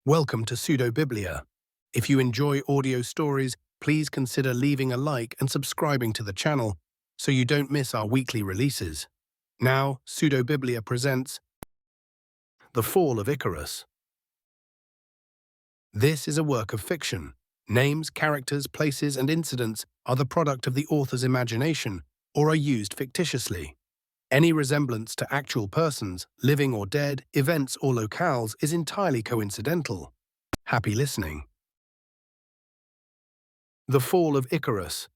Welcome to Pseudobiblia. If you enjoy audio stories, please consider leaving a like and subscribing to the channel so you don't miss our weekly releases. Now, Pseudobiblia presents The Fall of Icarus. This is a work of fiction. Names, characters, places, and incidents are the product of the author's imagination or are used fictitiously. Any resemblance to actual persons, living or dead, events or locales is entirely coincidental. Happy listening. The Fall of Icarus.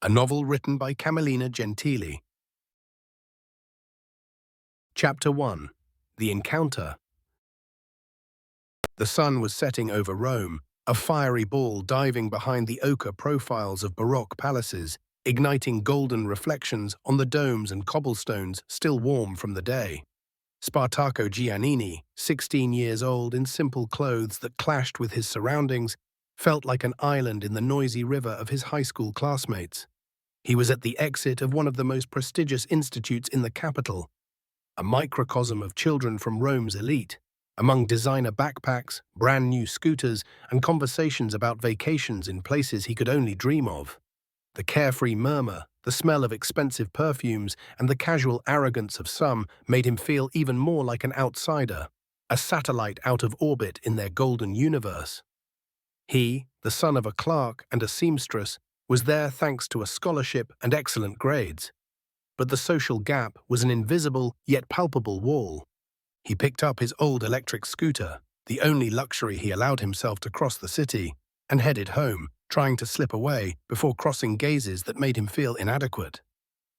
A novel written by Camillina Gentili. Chapter 1. The Encounter. The sun was setting over Rome, a fiery ball diving behind the ochre profiles of Baroque palaces, igniting golden reflections on the domes and cobblestones still warm from the day. Spartaco Giannini, 16 years old in simple clothes that clashed with his surroundings, felt like an island in the noisy river of his high school classmates. He was at the exit of one of the most prestigious institutes in the capital, a microcosm of children from Rome's elite, among designer backpacks, brand-new scooters, and conversations about vacations in places he could only dream of. The carefree murmur, the smell of expensive perfumes, and the casual arrogance of some made him feel even more like an outsider, a satellite out of orbit in their golden universe. He, the son of a clerk and a seamstress, was there thanks to a scholarship and excellent grades. But the social gap was an invisible yet palpable wall. He picked up his old electric scooter, the only luxury he allowed himself to cross the city, and headed home, trying to slip away before crossing gazes that made him feel inadequate.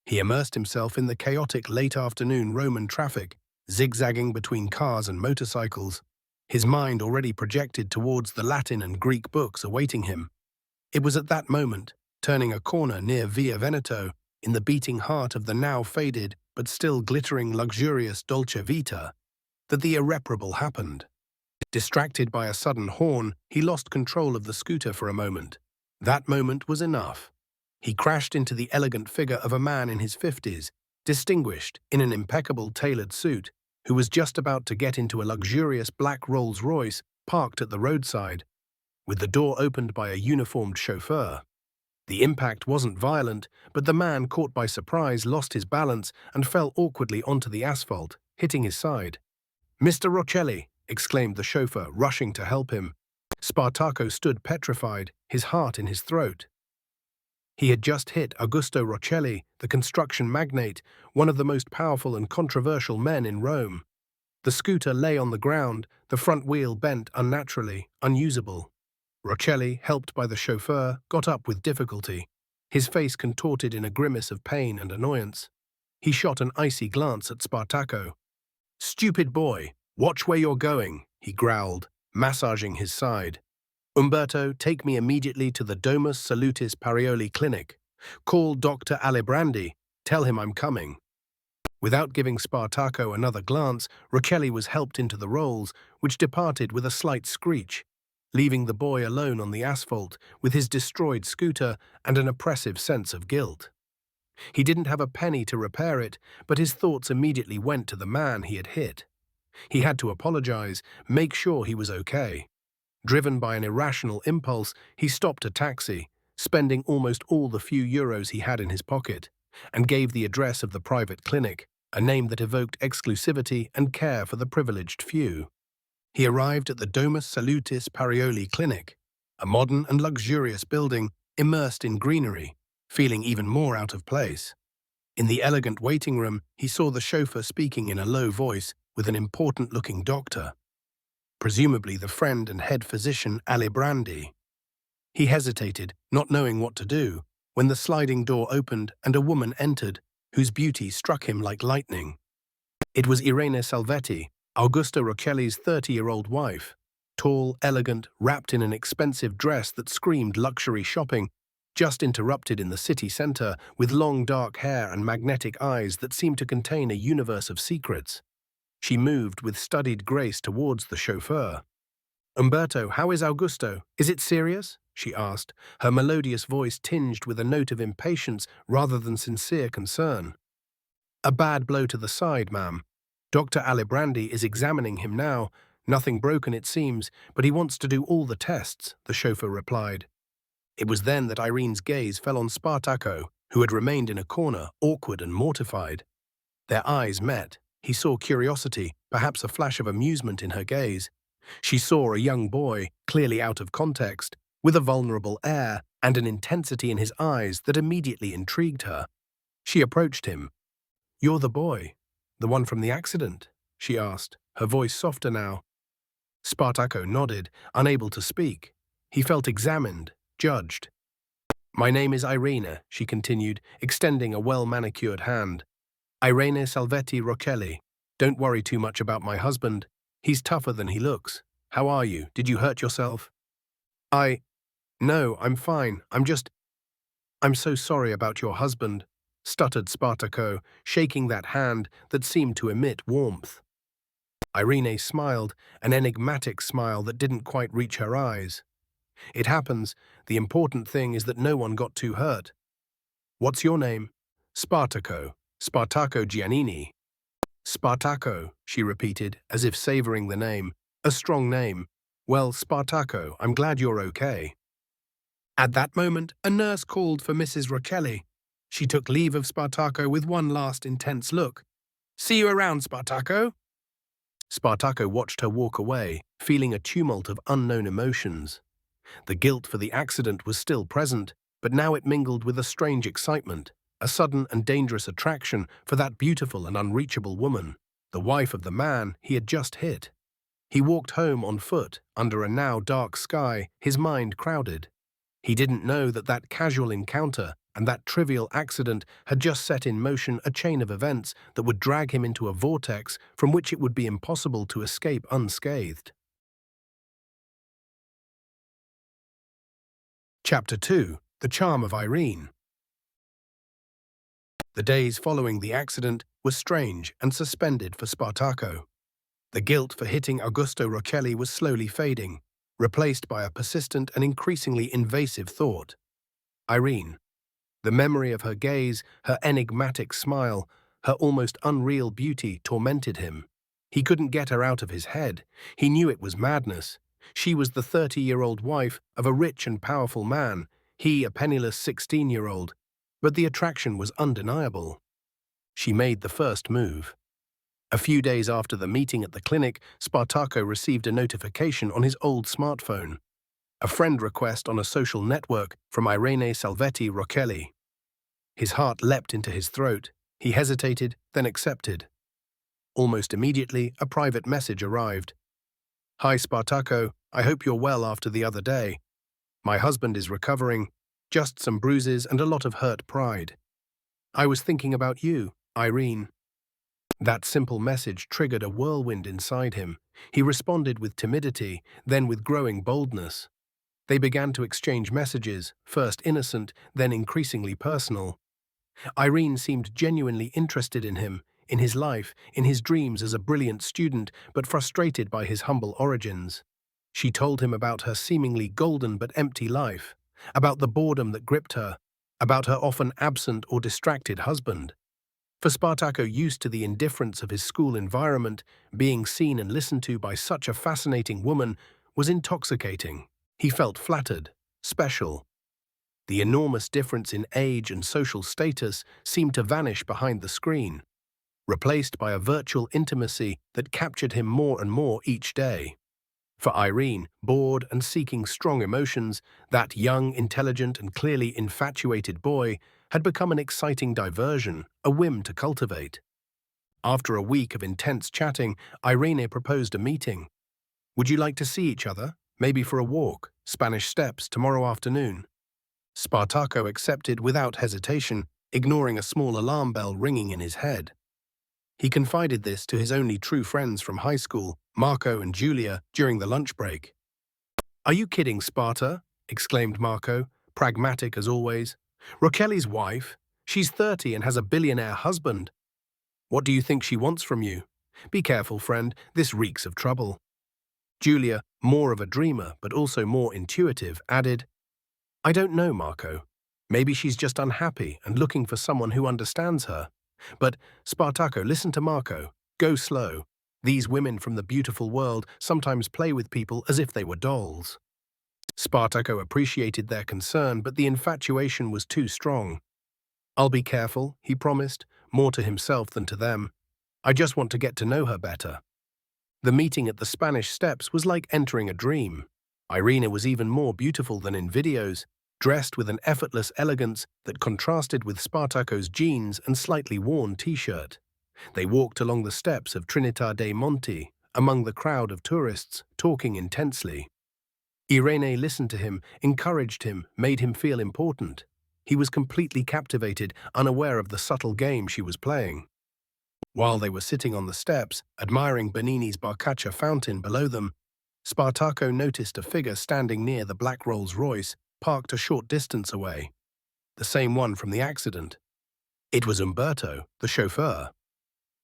He immersed himself in the chaotic late-afternoon Roman traffic, zigzagging between cars and motorcycles, his mind already projected towards the Latin and Greek books awaiting him. It was at that moment, turning a corner near Via Veneto, in the beating heart of the now faded but still glittering luxurious Dolce Vita, that the irreparable happened. Distracted by a sudden horn, he lost control of the scooter for a moment. That moment was enough. He crashed into the elegant figure of a man in his 50s, distinguished in an impeccable tailored suit, who was just about to get into a luxurious black Rolls-Royce parked at the roadside, with the door opened by a uniformed chauffeur. The impact wasn't violent, but the man, caught by surprise, lost his balance and fell awkwardly onto the asphalt, hitting his side. "Mr. Roccelli!" exclaimed the chauffeur, rushing to help him. Spartaco stood petrified, his heart in his throat. He had just hit Augusto Roccelli, the construction magnate, one of the most powerful and controversial men in Rome. The scooter lay on the ground, the front wheel bent unnaturally, unusable. Roccelli, helped by the chauffeur, got up with difficulty, his face contorted in a grimace of pain and annoyance. He shot an icy glance at Spartaco. "Stupid boy! Watch where you're going," he growled, massaging his side. "Umberto, take me immediately to the Domus Salutis Parioli Clinic. Call Dr. Alibrandi. Tell him I'm coming." Without giving Spartaco another glance, Roccelli was helped into the Rolls, which departed with a slight screech, leaving the boy alone on the asphalt with his destroyed scooter and an oppressive sense of guilt. He didn't have a penny to repair it, but his thoughts immediately went to the man he had hit. He had to apologize, make sure he was okay. Driven by an irrational impulse, he stopped a taxi, spending almost all the few euros he had in his pocket, and gave the address of the private clinic, a name that evoked exclusivity and care for the privileged few. He arrived at the Domus Salutis Parioli Clinic, a modern and luxurious building immersed in greenery, feeling even more out of place. In the elegant waiting room, he saw the chauffeur speaking in a low voice with an important-looking doctor, presumably the friend and head physician Alibrandi. He hesitated, not knowing what to do, when the sliding door opened and a woman entered, whose beauty struck him like lightning. It was Irene Salvetti, Augusto Roccelli's 30-year-old wife, tall, elegant, wrapped in an expensive dress that screamed luxury shopping, just interrupted in the city center with long dark hair and magnetic eyes that seemed to contain a universe of secrets. She moved with studied grace towards the chauffeur. "Umberto, how is Augusto? Is it serious?" she asked, her melodious voice tinged with a note of impatience rather than sincere concern. "A bad blow to the side, ma'am. Dr. Alibrandi is examining him now. Nothing broken, it seems, but he wants to do all the tests, the chauffeur replied. It was then that Irene's gaze fell on Spartaco, who had remained in a corner, awkward and mortified. Their eyes met. He saw curiosity, perhaps a flash of amusement in her gaze. She saw a young boy, clearly out of context, with a vulnerable air and an intensity in his eyes that immediately intrigued her. She approached him. "You're the boy, the one from the accident?" she asked, her voice softer now. Spartaco nodded, unable to speak. He felt examined, judged. "My name is Irene," she continued, extending a well-manicured hand. "Irene Salvetti Rochelli. Don't worry too much about my husband. He's tougher than he looks. How are you? Did you hurt yourself?" No, I'm fine. I'm so sorry about your husband," stuttered Spartaco, shaking that hand that seemed to emit warmth. Irene smiled, an enigmatic smile that didn't quite reach her eyes. "It happens. The important thing is that no one got too hurt." "What's your name?" "Spartaco. Spartaco Giannini." "Spartaco," she repeated, as if savoring the name. "A strong name. Well, Spartaco, I'm glad you're okay." At that moment, a nurse called for Mrs. Rochelli. She took leave of Spartaco with one last intense look. "See you around, Spartaco." Spartaco watched her walk away, feeling a tumult of unknown emotions. The guilt for the accident was still present, but now it mingled with a strange excitement, a sudden and dangerous attraction for that beautiful and unreachable woman, the wife of the man he had just hit. He walked home on foot, under a now dark sky, his mind crowded. He didn't know that that casual encounter and that trivial accident had just set in motion a chain of events that would drag him into a vortex from which it would be impossible to escape unscathed. Chapter 2. The Charm of Irene. The days following the accident were strange and suspended for Spartaco. The guilt for hitting Augusto Rochelli was slowly fading, replaced by a persistent and increasingly invasive thought. Irene. The memory of her gaze, her enigmatic smile, her almost unreal beauty tormented him. He couldn't get her out of his head. He knew it was madness. She was the 30-year-old wife of a rich and powerful man, he a penniless 16-year-old, but the attraction was undeniable. She made the first move. A few days after the meeting at the clinic, Spartaco received a notification on his old smartphone. A friend request on a social network from Irene Salvetti Rochelli. His heart leapt into his throat. He hesitated, then accepted. Almost immediately, a private message arrived. "Hi, Spartaco. I hope you're well after the other day. My husband is recovering. Just some bruises and a lot of hurt pride. I was thinking about you, Irene." That simple message triggered a whirlwind inside him. He responded with timidity, then with growing boldness. They began to exchange messages, first innocent, then increasingly personal. Irene seemed genuinely interested in him, in his life, in his dreams as a brilliant student, but frustrated by his humble origins. She told him about her seemingly golden but empty life, about the boredom that gripped her, about her often absent or distracted husband. For Spartaco, used to the indifference of his school environment, being seen and listened to by such a fascinating woman was intoxicating. He felt flattered, special. The enormous difference in age and social status seemed to vanish behind the screen, replaced by a virtual intimacy that captured him more and more each day. For Irene, bored and seeking strong emotions, that young, intelligent, and clearly infatuated boy had become an exciting diversion, a whim to cultivate. After a week of intense chatting, Irene proposed a meeting. "Would you like to see each other? Maybe for a walk, Spanish Steps, tomorrow afternoon?" Spartaco accepted without hesitation, ignoring a small alarm bell ringing in his head. He confided this to his only true friends from high school, Marco and Julia, during the lunch break. "Are you kidding, Sparta?" exclaimed Marco, pragmatic as always. "Rochelli's wife? She's 30 and has a billionaire husband. What do you think she wants from you? Be careful, friend, this reeks of trouble." Julia, more of a dreamer but also more intuitive, added, "I don't know, Marco. Maybe she's just unhappy and looking for someone who understands her. But, Spartaco, listen to Marco. Go slow. These women from the beautiful world sometimes play with people as if they were dolls. Spartaco appreciated their concern, but the infatuation was too strong. I'll be careful, he promised, more to himself than to them. I just want to get to know her better. The meeting at the Spanish Steps was like entering a dream. Irina was even more beautiful than in videos, dressed with an effortless elegance that contrasted with Spartaco's jeans and slightly worn t-shirt. They walked along the steps of Trinità dei Monti, among the crowd of tourists, talking intensely. Irene listened to him, encouraged him, made him feel important. He was completely captivated, unaware of the subtle game she was playing. While they were sitting on the steps, admiring Bernini's Barcaccia fountain below them, Spartaco noticed a figure standing near the black Rolls-Royce, parked a short distance away. The same one from the accident. It was Umberto, the chauffeur.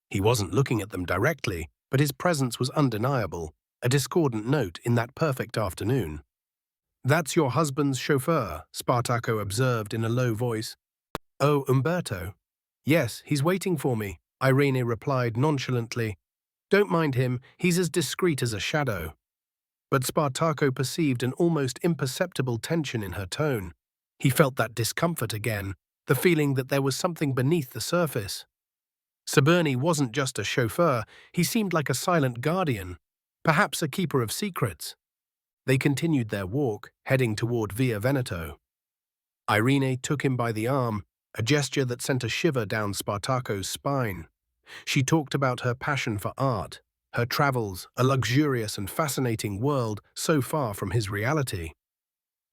He wasn't looking at them directly, but his presence was undeniable, a discordant note in that perfect afternoon. "That's your husband's chauffeur," Spartaco observed in a low voice. "Oh, Umberto?" "Yes, he's waiting for me," Irene replied nonchalantly. "Don't mind him, he's as discreet as a shadow." But Spartaco perceived an almost imperceptible tension in her tone. He felt that discomfort again, the feeling that there was something beneath the surface. Saberni wasn't just a chauffeur, he seemed like a silent guardian, perhaps a keeper of secrets. They continued their walk, heading toward Via Veneto. Irene took him by the arm, a gesture that sent a shiver down Spartaco's spine. She talked about her passion for art, her travels, a luxurious and fascinating world so far from his reality.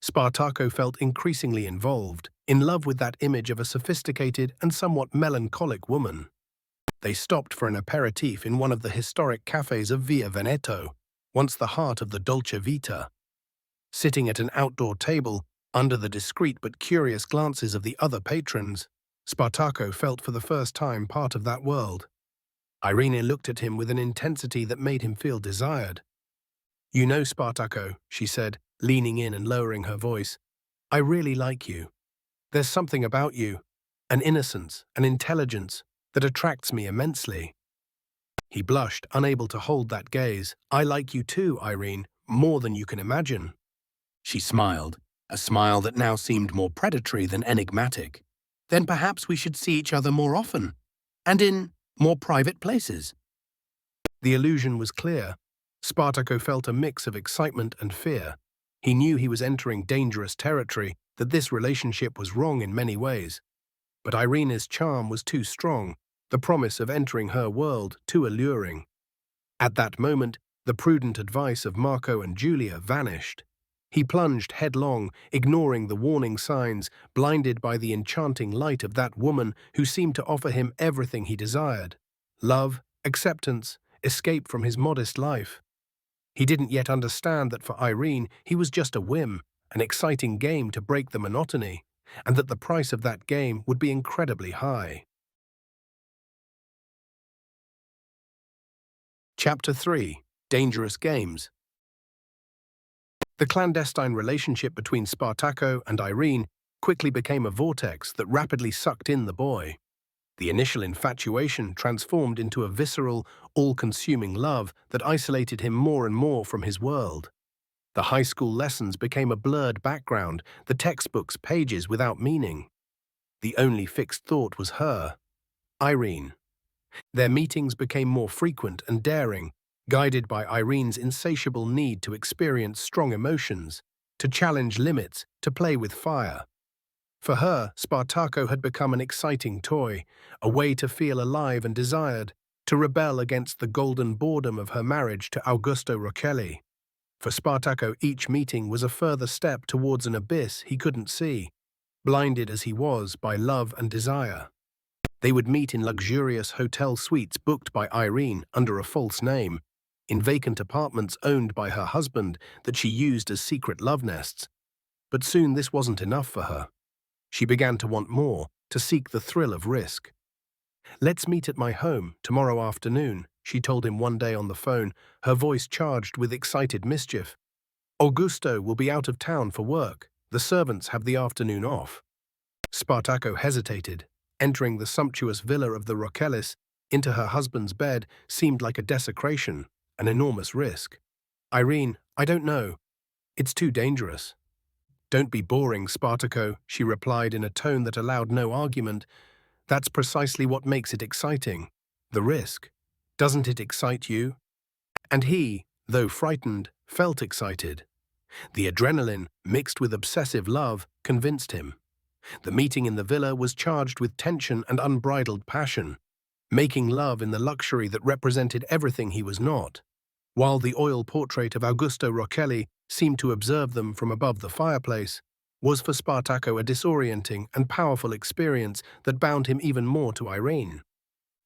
Spartaco felt increasingly involved, in love with that image of a sophisticated and somewhat melancholic woman. They stopped for an aperitif in one of the historic cafes of Via Veneto, once the heart of the Dolce Vita. Sitting at an outdoor table, under the discreet but curious glances of the other patrons, Spartaco felt for the first time part of that world. Irene looked at him with an intensity that made him feel desired. "You know, Spartaco," she said, leaning in and lowering her voice, "I really like you. There's something about you, an innocence, an intelligence, that attracts me immensely." He blushed, unable to hold that gaze. "I like you too, Irene, more than you can imagine." She smiled, a smile that now seemed more predatory than enigmatic. "Then perhaps we should see each other more often, and in more private places." The illusion was clear. Spartaco felt a mix of excitement and fear. He knew he was entering dangerous territory, that this relationship was wrong in many ways. But Irene's charm was too strong, the promise of entering her world too alluring. At that moment, the prudent advice of Marco and Giulia vanished. He plunged headlong, ignoring the warning signs, blinded by the enchanting light of that woman who seemed to offer him everything he desired: love, acceptance, escape from his modest life. He didn't yet understand that for Irene he was just a whim, an exciting game to break the monotony, and that the price of that game would be incredibly high. Chapter 3: Dangerous Games. The clandestine relationship between Spartaco and Irene quickly became a vortex that rapidly sucked in the boy. The initial infatuation transformed into a visceral, all-consuming love that isolated him more and more from his world. The high school lessons became a blurred background, the textbook's pages without meaning. The only fixed thought was her, Irene. Their meetings became more frequent and daring, guided by Irene's insatiable need to experience strong emotions, to challenge limits, to play with fire. For her, Spartaco had become an exciting toy, a way to feel alive and desired, to rebel against the golden boredom of her marriage to Augusto Rochelli. For Spartaco, each meeting was a further step towards an abyss he couldn't see, blinded as he was by love and desire. They would meet in luxurious hotel suites booked by Irene under a false name, in vacant apartments owned by her husband that she used as secret love nests. But soon this wasn't enough for her. She began to want more, to seek the thrill of risk. "Let's meet at my home tomorrow afternoon," she told him one day on the phone, her voice charged with excited mischief. "Augusto will be out of town for work. The servants have the afternoon off." Spartaco hesitated. Entering the sumptuous villa of the Rochellis, into her husband's bed seemed like a desecration, an enormous risk. "Irene, I don't know. It's too dangerous." "Don't be boring, Spartaco," she replied in a tone that allowed no argument. "That's precisely what makes it exciting. The risk. Doesn't it excite you?" And he, though frightened, felt excited. The adrenaline, mixed with obsessive love, convinced him. The meeting in the villa was charged with tension and unbridled passion, making love in the luxury that represented everything he was not, while the oil portrait of Augusto Rochelli seemed to observe them from above the fireplace, was for Spartaco a disorienting and powerful experience that bound him even more to Irene.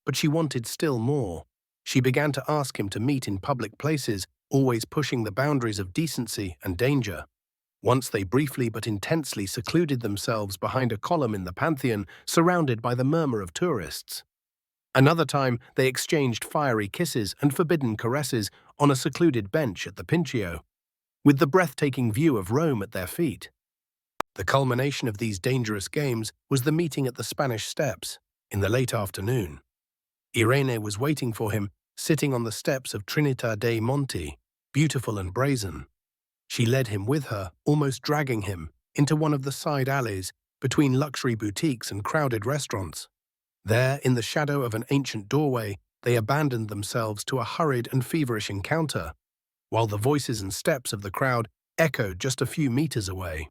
But she wanted still more. She began to ask him to meet in public places, always pushing the boundaries of decency and danger. Once they briefly but intensely secluded themselves behind a column in the Pantheon, surrounded by the murmur of tourists. Another time, they exchanged fiery kisses and forbidden caresses on a secluded bench at the Pincio, with the breathtaking view of Rome at their feet. The culmination of these dangerous games was the meeting at the Spanish Steps in the late afternoon. Irene was waiting for him, sitting on the steps of Trinità dei Monti, beautiful and brazen. She led him with her, almost dragging him, into one of the side alleys between luxury boutiques and crowded restaurants. There, in the shadow of an ancient doorway, they abandoned themselves to a hurried and feverish encounter, while the voices and steps of the crowd echoed just a few meters away.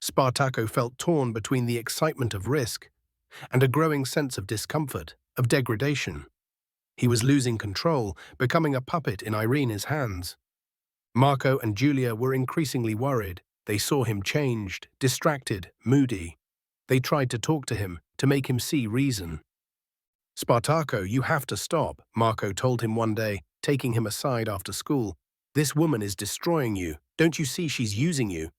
Spartaco felt torn between the excitement of risk and a growing sense of discomfort, of degradation. He was losing control, becoming a puppet in Irene's hands. Marco and Julia were increasingly worried. They saw him changed, distracted, moody. They tried to talk to him, to make him see reason. "Spartaco, you have to stop," Marco told him one day, taking him aside after school. "This woman is destroying you. Don't you see she's using you?"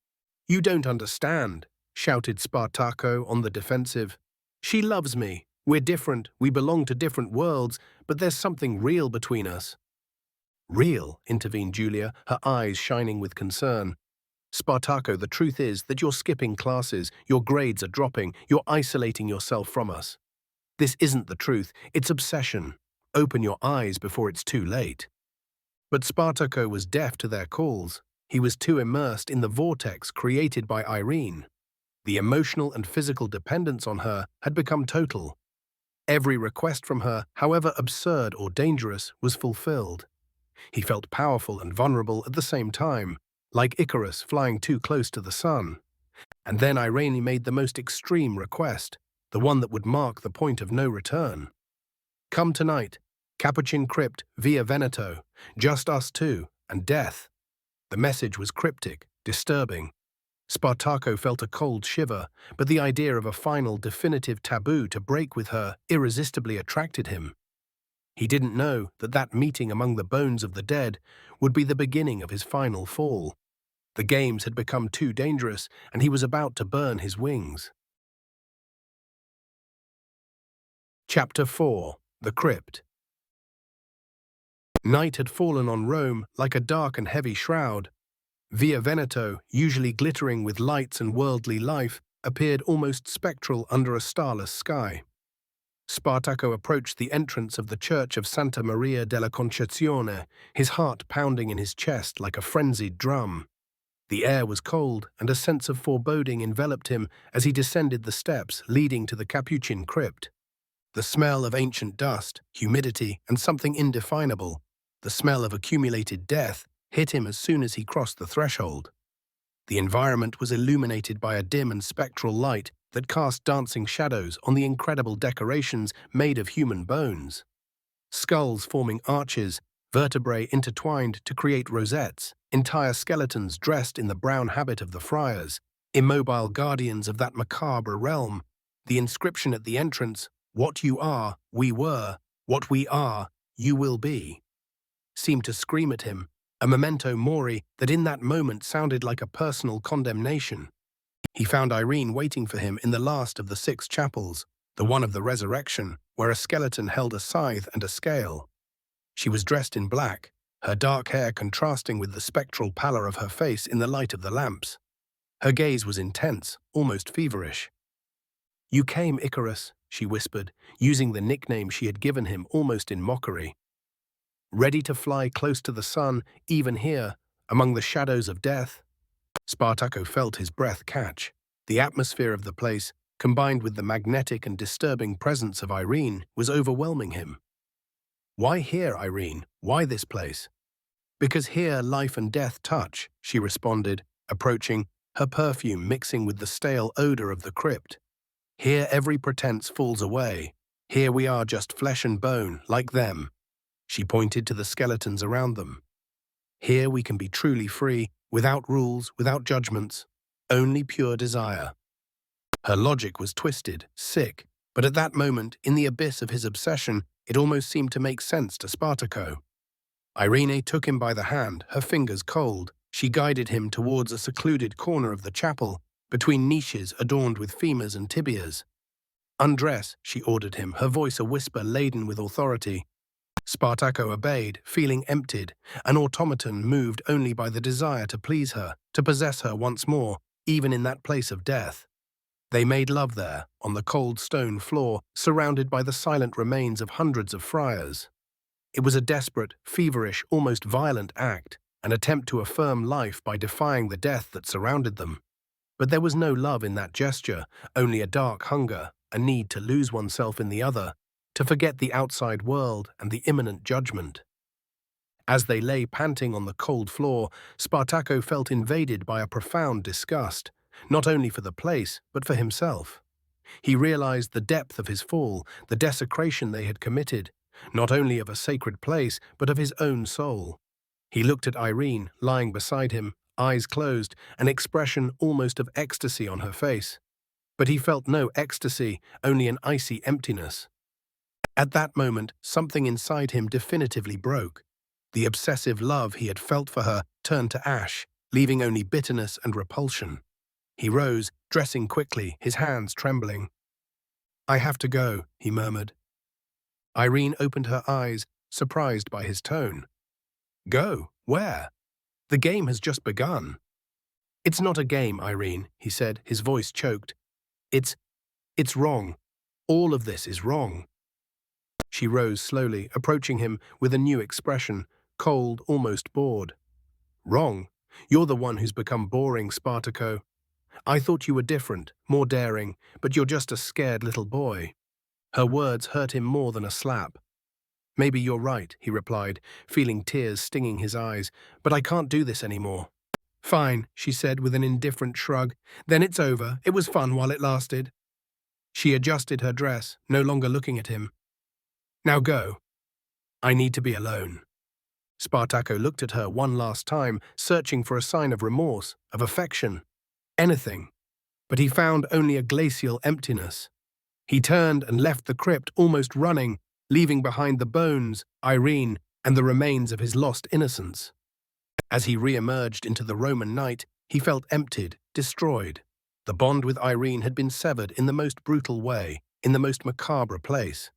"You don't understand," shouted Spartaco on the defensive. "She loves me. We're different, we belong to different worlds, but there's something real between us." "Real?" intervened Julia, her eyes shining with concern. "Spartaco, the truth is that you're skipping classes, your grades are dropping, you're isolating yourself from us. This isn't the truth, it's obsession. Open your eyes before it's too late." But Spartaco was deaf to their calls. He was too immersed in the vortex created by Irene. The emotional and physical dependence on her had become total. Every request from her, however absurd or dangerous, was fulfilled. He felt powerful and vulnerable at the same time, like Icarus flying too close to the sun. And then Irene made the most extreme request, the one that would mark the point of no return. "Come tonight, Capuchin Crypt via Veneto, just us two, and death." The message was cryptic, disturbing. Spartaco felt a cold shiver, but the idea of a final, definitive taboo to break with her irresistibly attracted him. He didn't know that that meeting among the bones of the dead would be the beginning of his final fall. The games had become too dangerous, and he was about to burn his wings. Chapter 4. The Crypt. Night had fallen on Rome like a dark and heavy shroud. Via Veneto, usually glittering with lights and worldly life, appeared almost spectral under a starless sky. Spartaco approached the entrance of the church of Santa Maria della Concezione, his heart pounding in his chest like a frenzied drum. The air was cold, and a sense of foreboding enveloped him as he descended the steps leading to the Capuchin Crypt. The smell of ancient dust, humidity, and something indefinable, the smell of accumulated death, hit him as soon as he crossed the threshold. The environment was illuminated by a dim and spectral light that cast dancing shadows on the incredible decorations made of human bones. Skulls forming arches, vertebrae intertwined to create rosettes, entire skeletons dressed in the brown habit of the friars, immobile guardians of that macabre realm. The inscription at the entrance, "What you are, we were. What we are, you will be," seemed to scream at him, a memento mori that in that moment sounded like a personal condemnation. He found Irene waiting for him in the last of the 6 chapels, the one of the resurrection, where a skeleton held a scythe and a scale. She was dressed in black, her dark hair contrasting with the spectral pallor of her face in the light of the lamps. Her gaze was intense, almost feverish. "You came, Icarus," she whispered, using the nickname she had given him almost in mockery. "Ready to fly close to the sun, even here, among the shadows of death?" Spartaco felt his breath catch. The atmosphere of the place, combined with the magnetic and disturbing presence of Irene, was overwhelming him. "Why here, Irene? Why this place?" "Because here life and death touch," she responded, approaching, her perfume mixing with the stale odor of the crypt. "Here every pretense falls away. Here we are just flesh and bone, like them." She pointed to the skeletons around them. "Here we can be truly free, without rules, without judgments, only pure desire." Her logic was twisted, sick, but at that moment, in the abyss of his obsession, it almost seemed to make sense to Spartaco. Irene took him by the hand, her fingers cold. She guided him towards a secluded corner of the chapel, between niches adorned with femurs and tibias. "Undress," she ordered him, her voice a whisper laden with authority. Spartaco obeyed, feeling emptied, an automaton moved only by the desire to please her, to possess her once more, even in that place of death. They made love there, on the cold stone floor, surrounded by the silent remains of hundreds of friars. It was a desperate, feverish, almost violent act, an attempt to affirm life by defying the death that surrounded them. But there was no love in that gesture, only a dark hunger, a need to lose oneself in the other, to forget the outside world and the imminent judgment. As they lay panting on the cold floor, Spartaco felt invaded by a profound disgust, not only for the place, but for himself. He realized the depth of his fall, the desecration they had committed, not only of a sacred place, but of his own soul. He looked at Irene, lying beside him, eyes closed, an expression almost of ecstasy on her face. But he felt no ecstasy, only an icy emptiness. At that moment, something inside him definitively broke. The obsessive love he had felt for her turned to ash, leaving only bitterness and repulsion. He rose, dressing quickly, his hands trembling. "I have to go," he murmured. Irene opened her eyes, surprised by his tone. "Go? Where? The game has just begun." "It's not a game, Irene," he said, his voice choked. It's wrong. All of this is wrong." She rose slowly, approaching him with a new expression, cold, almost bored. "Wrong? You're the one who's become boring, Spartaco. I thought you were different, more daring, but you're just a scared little boy." Her words hurt him more than a slap. "Maybe you're right," he replied, feeling tears stinging his eyes, "but I can't do this anymore." "Fine," she said with an indifferent shrug. "Then it's over. It was fun while it lasted." She adjusted her dress, no longer looking at him. "Now go. I need to be alone." Spartaco looked at her one last time, searching for a sign of remorse, of affection, anything. But he found only a glacial emptiness. He turned and left the crypt, almost running, leaving behind the bones, Irene, and the remains of his lost innocence. As he re-emerged into the Roman night, he felt emptied, destroyed. The bond with Irene had been severed in the most brutal way, in the most macabre place.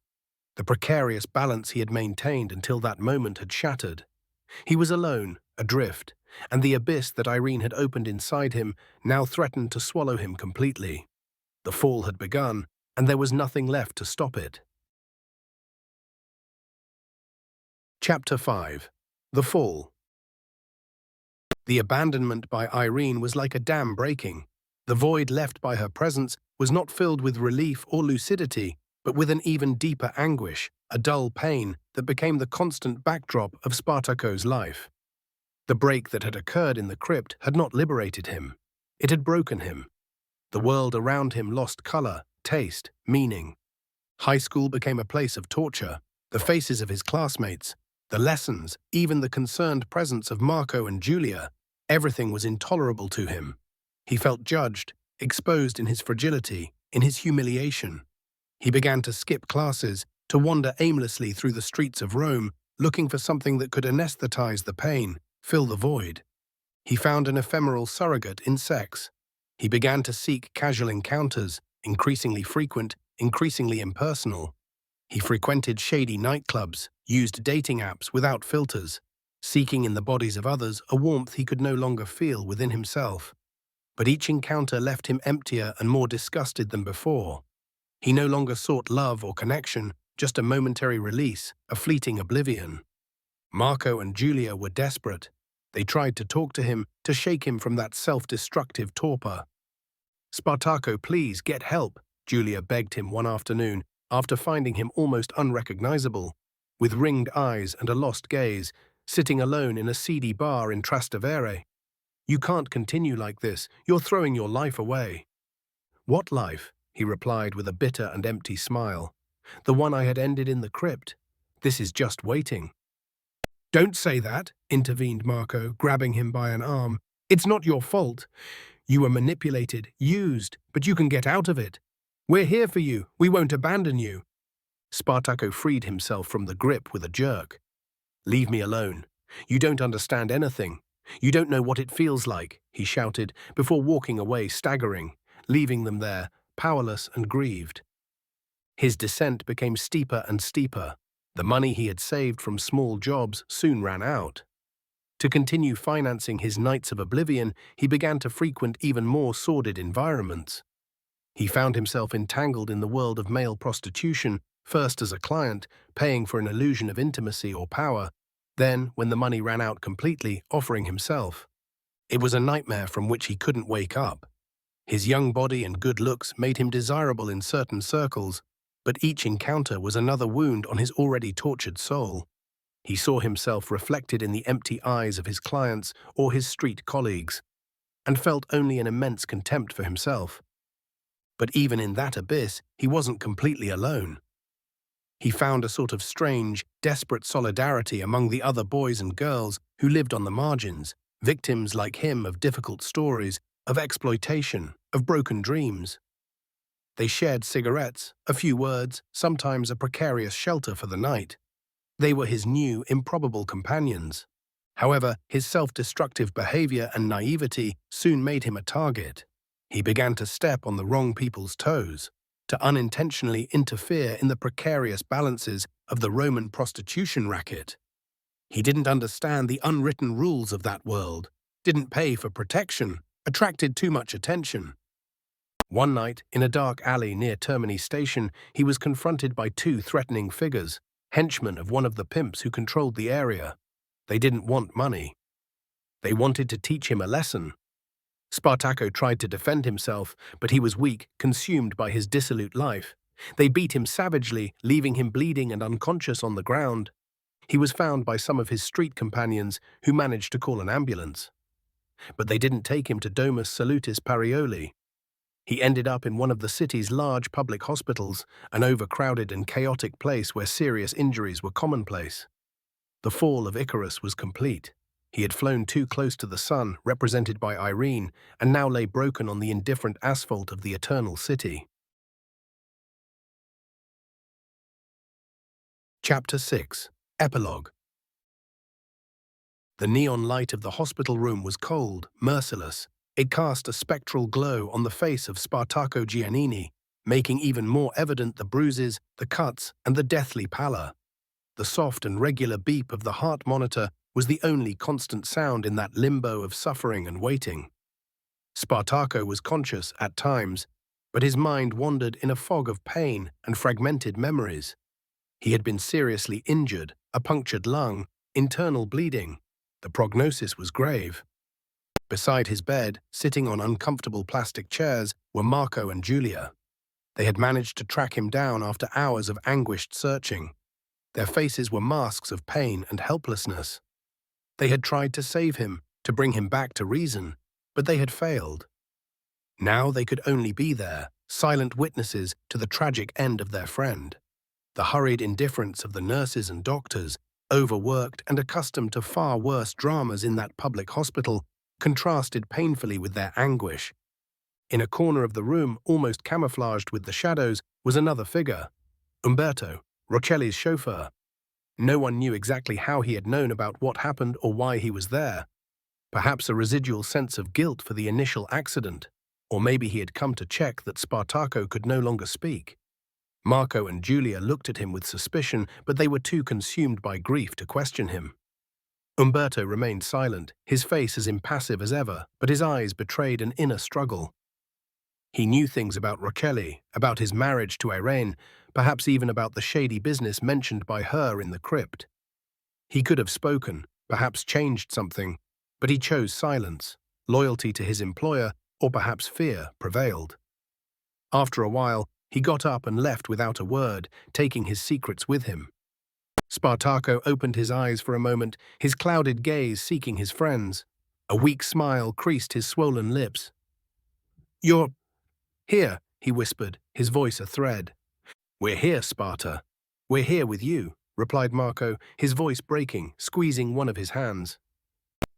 The precarious balance he had maintained until that moment had shattered. He was alone, adrift, and the abyss that Irene had opened inside him now threatened to swallow him completely. The fall had begun, and there was nothing left to stop it. Chapter 5. The Fall. The abandonment by Irene was like a dam breaking. The void left by her presence was not filled with relief or lucidity, but with an even deeper anguish, a dull pain that became the constant backdrop of Spartaco's life. The break that had occurred in the crypt had not liberated him. It had broken him. The world around him lost color, taste, meaning. High school became a place of torture. The faces of his classmates, the lessons, even the concerned presence of Marco and Julia, everything was intolerable to him. He felt judged, exposed in his fragility, in his humiliation. He began to skip classes, to wander aimlessly through the streets of Rome, looking for something that could anesthetize the pain, fill the void. He found an ephemeral surrogate in sex. He began to seek casual encounters, increasingly frequent, increasingly impersonal. He frequented shady nightclubs, used dating apps without filters, seeking in the bodies of others a warmth he could no longer feel within himself. But each encounter left him emptier and more disgusted than before. He no longer sought love or connection, just a momentary release, a fleeting oblivion. Marco and Julia were desperate. They tried to talk to him, to shake him from that self-destructive torpor. "Spartaco, please, get help," Julia begged him one afternoon, after finding him almost unrecognizable, with ringed eyes and a lost gaze, sitting alone in a seedy bar in Trastevere. "You can't continue like this. You're throwing your life away." "What life?" he replied with a bitter and empty smile. "The one I had ended in the crypt. This is just waiting." "Don't say that," intervened Marco, grabbing him by an arm. "It's not your fault. You were manipulated, used, but you can get out of it. We're here for you. We won't abandon you." Spartaco freed himself from the grip with a jerk. "Leave me alone. You don't understand anything. You don't know what it feels like," he shouted, before walking away staggering, leaving them there, powerless and grieved. His descent became steeper and steeper. The money he had saved from small jobs soon ran out. To continue financing his nights of oblivion, he began to frequent even more sordid environments. He found himself entangled in the world of male prostitution, first as a client, paying for an illusion of intimacy or power, then, when the money ran out completely, offering himself. It was a nightmare from which he couldn't wake up. His young body and good looks made him desirable in certain circles, but each encounter was another wound on his already tortured soul. He saw himself reflected in the empty eyes of his clients or his street colleagues, and felt only an immense contempt for himself. But even in that abyss, he wasn't completely alone. He found a sort of strange, desperate solidarity among the other boys and girls who lived on the margins, victims like him of difficult stories, of exploitation, of broken dreams. They shared cigarettes, a few words, sometimes a precarious shelter for the night. They were his new, improbable companions. However, his self-destructive behavior and naivety soon made him a target. He began to step on the wrong people's toes, to unintentionally interfere in the precarious balances of the Roman prostitution racket. He didn't understand the unwritten rules of that world, didn't pay for protection, attracted too much attention. One night, in a dark alley near Termini Station, he was confronted by two threatening figures, henchmen of one of the pimps who controlled the area. They didn't want money. They wanted to teach him a lesson. Spartaco tried to defend himself, but he was weak, consumed by his dissolute life. They beat him savagely, leaving him bleeding and unconscious on the ground. He was found by some of his street companions, who managed to call an ambulance. But they didn't take him to Domus Salutis Parioli. He ended up in one of the city's large public hospitals, an overcrowded and chaotic place where serious injuries were commonplace. The Fall of Icarus was complete. He had flown too close to the sun, represented by Irene, and now lay broken on the indifferent asphalt of the eternal city. Chapter 6. Epilogue. The neon light of the hospital room was cold, merciless. It cast a spectral glow on the face of Spartaco Giannini, making even more evident the bruises, the cuts, and the deathly pallor. The soft and regular beep of the heart monitor was the only constant sound in that limbo of suffering and waiting. Spartaco was conscious at times, but his mind wandered in a fog of pain and fragmented memories. He had been seriously injured, a punctured lung, internal bleeding. The prognosis was grave. Beside his bed, sitting on uncomfortable plastic chairs, were Marco and Julia. They had managed to track him down after hours of anguished searching. Their faces were masks of pain and helplessness. They had tried to save him, to bring him back to reason, but they had failed. Now they could only be there, silent witnesses to the tragic end of their friend. The hurried indifference of the nurses and doctors, overworked and accustomed to far worse dramas in that public hospital, contrasted painfully with their anguish. In a corner of the room, almost camouflaged with the shadows, was another figure, Umberto, Roccelli's chauffeur. No one knew exactly how he had known about what happened or why he was there. Perhaps a residual sense of guilt for the initial accident, or maybe he had come to check that Spartaco could no longer speak. Marco and Julia looked at him with suspicion, but they were too consumed by grief to question him. Umberto remained silent, his face as impassive as ever, but his eyes betrayed an inner struggle. He knew things about Rochelle, about his marriage to Irene, perhaps even about the shady business mentioned by her in the crypt. He could have spoken, perhaps changed something, but he chose silence. Loyalty to his employer, or perhaps fear, prevailed. After a while, he got up and left without a word, taking his secrets with him. Spartaco opened his eyes for a moment, his clouded gaze seeking his friend's. A weak smile creased his swollen lips. "You're here," he whispered, his voice a thread. "We're here, Sparta. We're here with you," replied Marco, his voice breaking, squeezing one of his hands.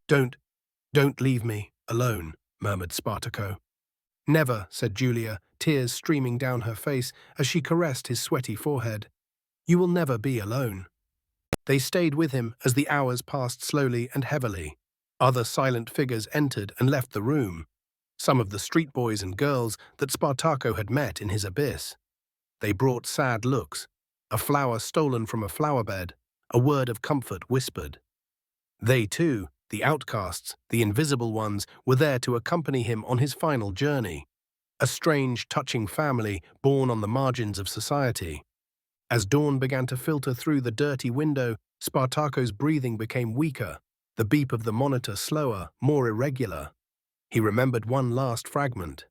Don't leave me alone," murmured Spartaco. "Never," said Julia, tears streaming down her face as she caressed his sweaty forehead. "You will never be alone." They stayed with him as the hours passed slowly and heavily. Other silent figures entered and left the room, some of the street boys and girls that Spartaco had met in his abyss. They brought sad looks, a flower stolen from a flower bed, a word of comfort whispered. They too, the outcasts, the invisible ones, were there to accompany him on his final journey. A strange, touching family born on the margins of society. As dawn began to filter through the dirty window, Spartaco's breathing became weaker, the beep of the monitor slower, more irregular. He remembered one last fragment.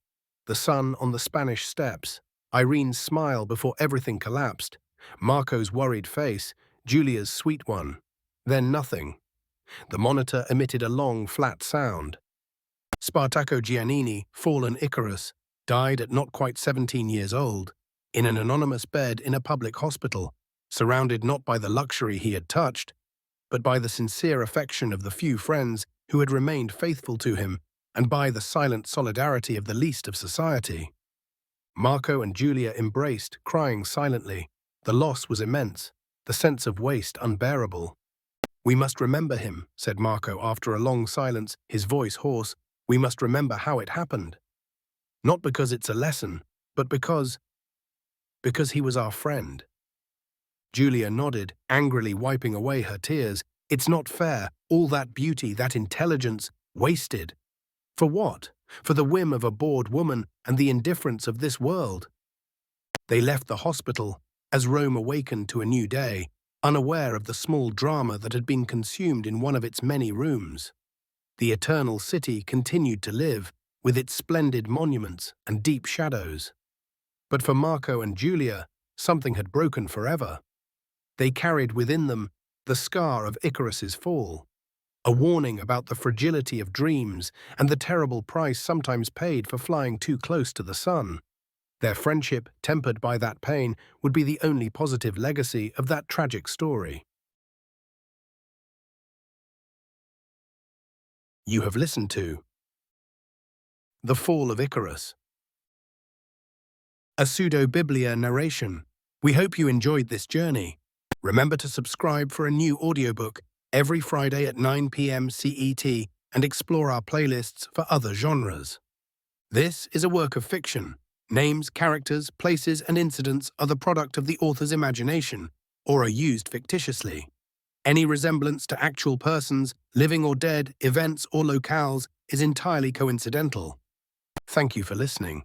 The sun on the Spanish steps, Irene's smile before everything collapsed, Marco's worried face, Julia's sweet one. Then nothing. The monitor emitted a long, flat sound. Spartaco Giannini, fallen Icarus, died at not quite 17 years old, in an anonymous bed in a public hospital, surrounded not by the luxury he had touched, but by the sincere affection of the few friends who had remained faithful to him, and by the silent solidarity of the least of society. Marco and Julia embraced, crying silently. The loss was immense, the sense of waste unbearable. "We must remember him," said Marco after a long silence, his voice hoarse. "We must remember how it happened. Not because it's a lesson, but because he was our friend." Julia nodded, angrily wiping away her tears. "It's not fair, all that beauty, that intelligence, wasted. For what? For the whim of a bored woman and the indifference of this world." They left the hospital as Rome awakened to a new day, unaware of the small drama that had been consumed in one of its many rooms. The eternal city continued to live, with its splendid monuments and deep shadows. But for Marco and Julia, something had broken forever. They carried within them the scar of Icarus's fall, a warning about the fragility of dreams and the terrible price sometimes paid for flying too close to the sun. Their friendship, tempered by that pain, would be the only positive legacy of that tragic story. You have listened to The Fall of Icarus, a Pseudobiblia narration. We hope you enjoyed this journey. Remember to subscribe for a new audiobook every Friday at 9 p.m. CET and explore our playlists for other genres. This is a work of fiction. Names, characters, places, and incidents are the product of the author's imagination or are used fictitiously. Any resemblance to actual persons, living or dead, events or locales is entirely coincidental. Thank you for listening.